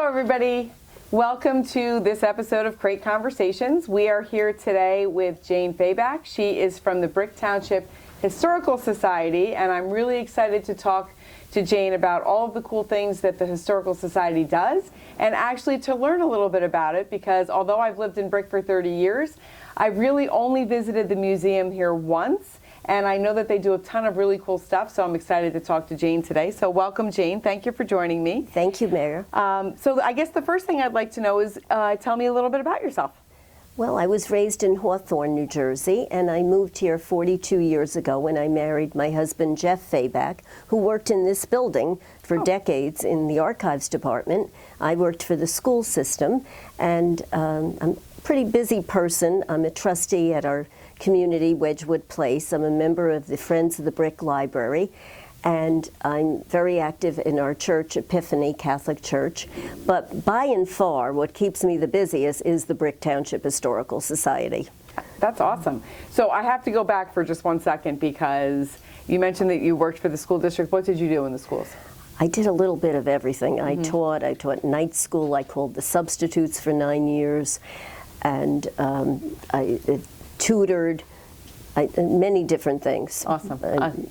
Hello, everybody. Welcome to this episode of Crate Conversations. We are here today with Jane Fabach. She is from the Brick Township Historical Society, and I'm really excited to talk to Jane about all of the cool things that the Historical Society does, and actually to learn a little bit about it, because although I've lived in Brick for 30 years, I really only visited the museum here once, and I know that they do a ton of really cool stuff, so I'm excited to talk to Jane today. So welcome, Jane. Thank you for joining me. Thank you, Mayor. So I guess the first thing I'd like to know is tell me a little bit about yourself. Well, I was raised in Hawthorne, New Jersey, and I moved here 42 years ago when I married my husband, Jeff Fabach, who worked in this building for decades in the archives department. I worked for the school system, and I'm a pretty busy person. I'm a trustee at our community, Wedgwood Place. I'm a member of the Friends of the Brick Library, and I'm very active in our church, Epiphany Catholic Church. But by and far, what keeps me the busiest is the Brick Township Historical Society. That's awesome. So I have to go back for just 1 second, because you mentioned that you worked for the school district. What did you do in the schools? I did a little bit of everything. I taught night school. I called the substitutes for 9 years, and I tutored, many different things. Awesome.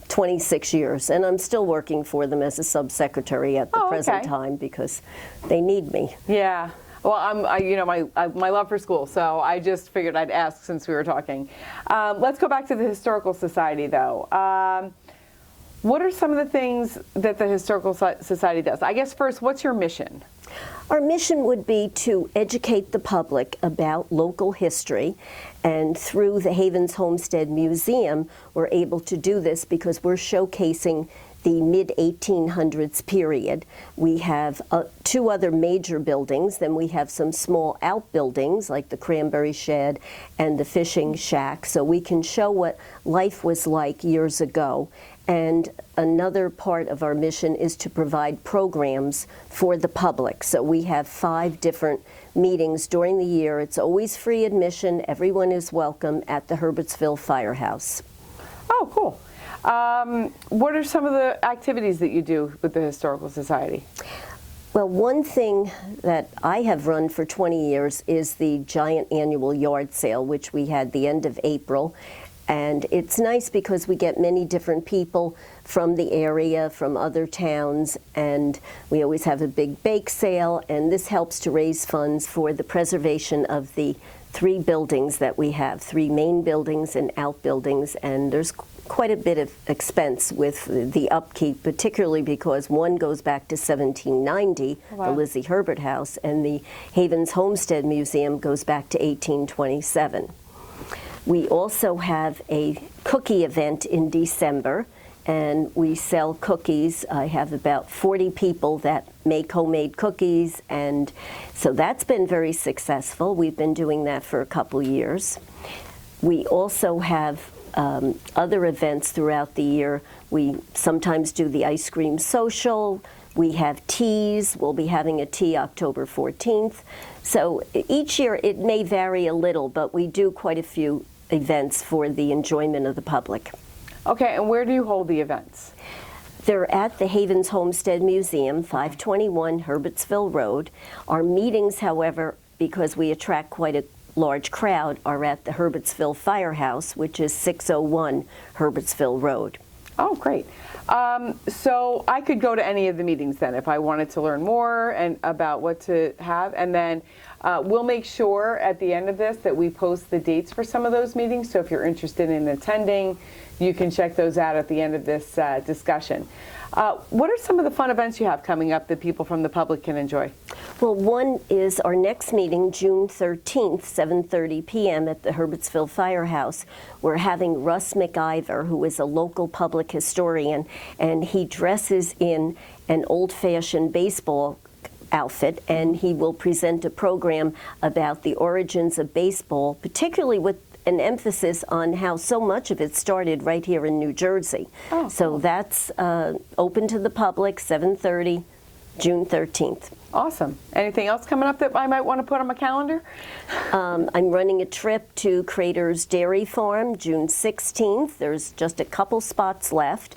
26 years, and I'm still working for them as a subsecretary at the present time because they need me. Yeah. Well, my love for school, so I just figured I'd ask since we were talking. Let's go back to the Historical Society, though. What are some of the things that the Historical Society does? I guess first, what's your mission? Our mission would be to educate the public about local history, and through the Havens Homestead Museum, we're able to do this because we're showcasing the mid-1800s period. We have 2 other major buildings, then we have some small outbuildings like the Cranberry Shed and the Fishing Shack, so we can show what life was like years ago. And another part of our mission is to provide programs for the public. So we have 5 different meetings during the year. It's always free admission. Everyone is welcome at the Herbertsville Firehouse. Oh, cool. What are some of the activities that you do with the Historical Society? Well, one thing that I have run for 20 years is the giant annual yard sale, which we had the end of April. And it's nice because we get many different people from the area, from other towns, and we always have a big bake sale, and this helps to raise funds for the preservation of the 3 buildings that we have, 3 main buildings and outbuildings, and there's quite a bit of expense with the upkeep, particularly because one goes back to 1790, the Lizzie Herbert House, and the Havens Homestead Museum goes back to 1827. We also have a cookie event in December, and we sell cookies. I have about 40 people that make homemade cookies, and so that's been very successful. We've been doing that for a couple years. We also have other events throughout the year. We sometimes do the ice cream social. We have teas. We'll be having a tea October 14th. So each year it may vary a little, but we do quite a few events for the enjoyment of the public. Okay, and where do you hold the events? They're at the Havens Homestead Museum, 521 Herbertsville Road. Our meetings, however, because we attract quite a large crowd, are at the Herbertsville Firehouse, which is 601 Herbertsville Road. Oh, great. So I could go to any of the meetings then if I wanted to learn more and about what to have, and then we'll make sure at the end of this that we post the dates for some of those meetings, so if you're interested in attending, you can check those out at the end of this discussion. What are some of the fun events you have coming up that people from the public can enjoy? Well, one is our next meeting, June 13th, 7:30 p.m. at the Herbertsville Firehouse. We're having Russ McIntyre, who is a local public historian, and he dresses in an old-fashioned baseball outfit, and he will present a program about the origins of baseball, particularly with an emphasis on how so much of it started right here in New Jersey. Oh, so cool. That's open to the public, 7:30, June 13th. Awesome. Anything else coming up that I might want to put on my calendar? I'm running a trip to Crater's Dairy Farm, June 16th. There's just a couple spots left.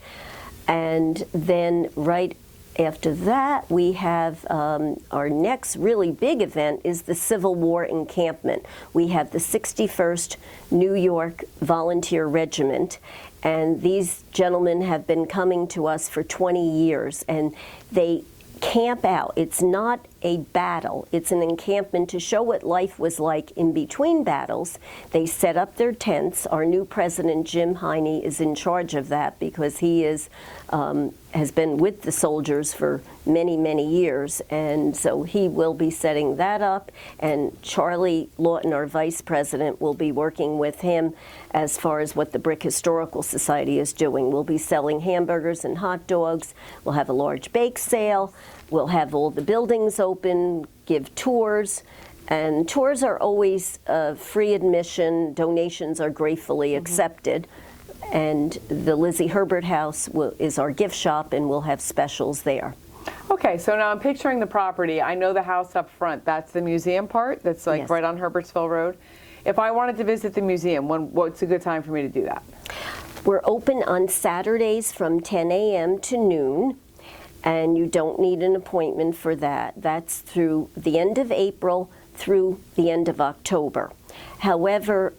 And then right After that, we have our next really big event is the Civil War encampment. We have the 61st New York Volunteer Regiment, and these gentlemen have been coming to us for 20 years, and they camp out. It's not a battle. It's an encampment to show what life was like in between battles. They set up their tents. Our new president, Jim Heine, is in charge of that because he is has been with the soldiers for many, many years, and so he will be setting that up, and Charlie Lawton, our vice president, will be working with him as far as what the Brick Historical Society is doing. We'll be selling hamburgers and hot dogs. We'll have a large bake sale. We'll have all the buildings open, give tours, and tours are always free admission. Donations are gratefully accepted. And the Lizzie Herbert House is our gift shop, and we'll have specials there. Okay, so now I'm picturing the property. I know the house up front. That's the museum part. That's like Yes. right on Herbertsville Road. If I wanted to visit the museum, what's a good time for me to do that? We're open on Saturdays from 10 a.m. to noon, and you don't need an appointment for that. That's through the end of April through the end of October. However,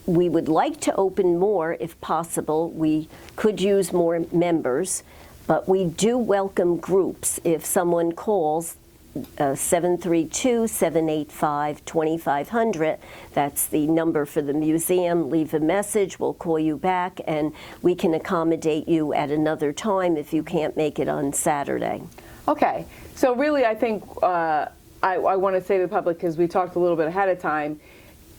we would like to open more if possible. We could use more members, but we do welcome groups. If someone calls 732-785-2500, that's the number for the museum. Leave a message, we'll call you back, and we can accommodate you at another time if you can't make it on Saturday. Okay, so really I think I want to say to the public, because we talked a little bit ahead of time,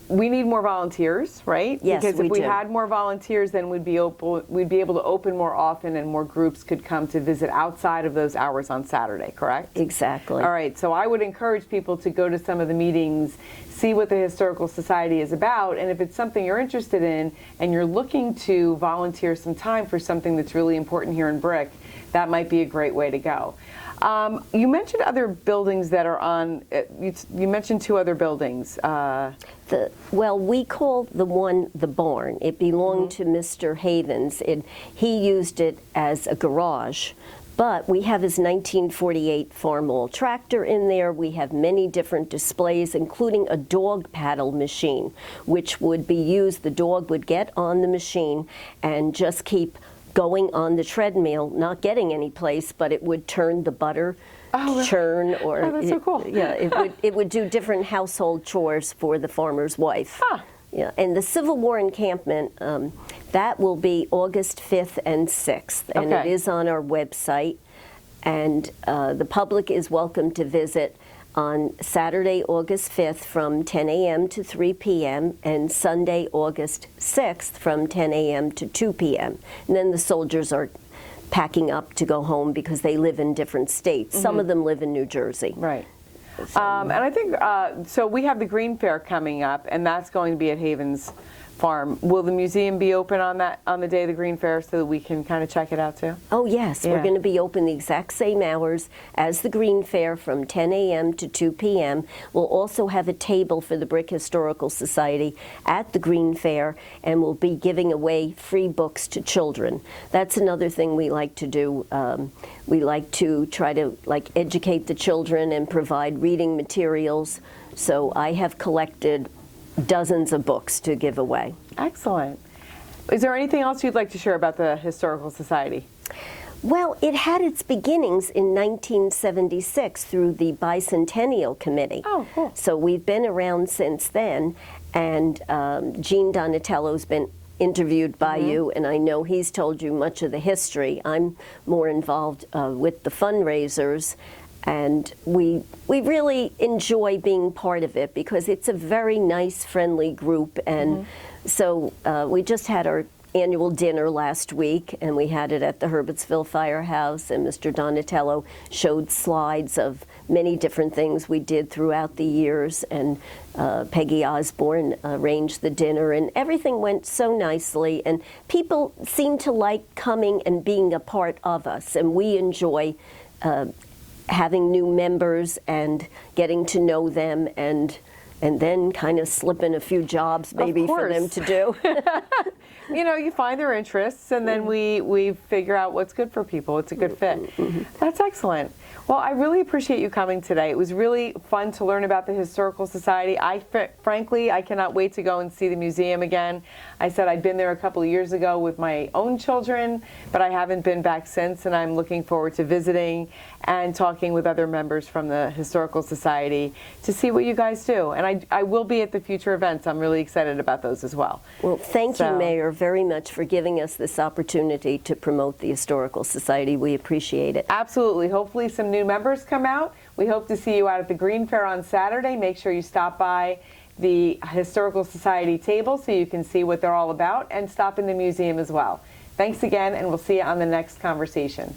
we need more volunteers, right? Yes, because if we do. had more volunteers, then we'd be able to open more often, and more groups could come to visit outside of those hours on Saturday, correct? Exactly. All right, so I would encourage people to go to some of the meetings, see what the Historical Society is about, and if it's something you're interested in and you're looking to volunteer some time for something that's really important here in Brick, that might be a great way to go. You mentioned other buildings that are on, you mentioned two other buildings. Well, we call the one the barn. It belonged to Mr. Havens. He used it as a garage. But we have his 1948 Farmall tractor in there. We have many different displays, including a dog paddle machine, which would be used. The dog would get on the machine and just keep going on the treadmill, not getting any place, but it would turn the butter churn, or that's so cool. it would do different household chores for the farmer's wife. Huh. Yeah, and the Civil War encampment, that will be August 5th and 6th, and it is on our website, and the public is welcome to visit on Saturday, August 5th from 10 a.m. to 3 p.m. and Sunday, August 6th from 10 a.m. to 2 p.m. And then the soldiers are packing up to go home because they live in different states. Some of them live in New Jersey. Right. And I think, so we have the Green Fair coming up, and that's going to be at Havens Farm. Will the museum be open on the day of the Green Fair so that we can kind of check it out too? Oh yes, we're going to be open the exact same hours as the Green Fair from 10 a.m. to 2 p.m. We'll also have a table for the Brick Historical Society at the Green Fair, and we'll be giving away free books to children. That's another thing we like to do. We like to try to educate the children and provide reading materials. So I have collected dozens of books to give away. Excellent. Is there anything else you'd like to share about the Historical Society? Well, it had its beginnings in 1976 through the Bicentennial Committee. Oh, cool. So we've been around since then, and Gene Donatello's been interviewed by you, and I know he's told you much of the history. I'm more involved with the fundraisers, and we really enjoy being part of it because it's a very nice, friendly group. And so we just had our annual dinner last week, and we had it at the Herbertsville Firehouse, and Mr. Donatello showed slides of many different things we did throughout the years, and Peggy Osborne arranged the dinner, and everything went so nicely, and people seem to like coming and being a part of us, and we enjoy having new members and getting to know them and and then kind of slip in a few jobs maybe for them to do. You know, you find their interests, and then we figure out what's good for people. It's a good fit. That's excellent. Well, I really appreciate you coming today. It was really fun to learn about the Historical Society. Frankly, I cannot wait to go and see the museum again. I said I'd been there a couple of years ago with my own children, but I haven't been back since, and I'm looking forward to visiting and talking with other members from the Historical Society to see what you guys do. And I will be at the future events. I'm really excited about those as well. Well, thank you, Mayor, very much for giving us this opportunity to promote the Historical Society. We appreciate it. Absolutely. Hopefully some new members come out. We hope to see you out at the Green Fair on Saturday. Make sure you stop by the Historical Society table so you can see what they're all about, and stop in the museum as well. Thanks again, and we'll see you on the next conversation.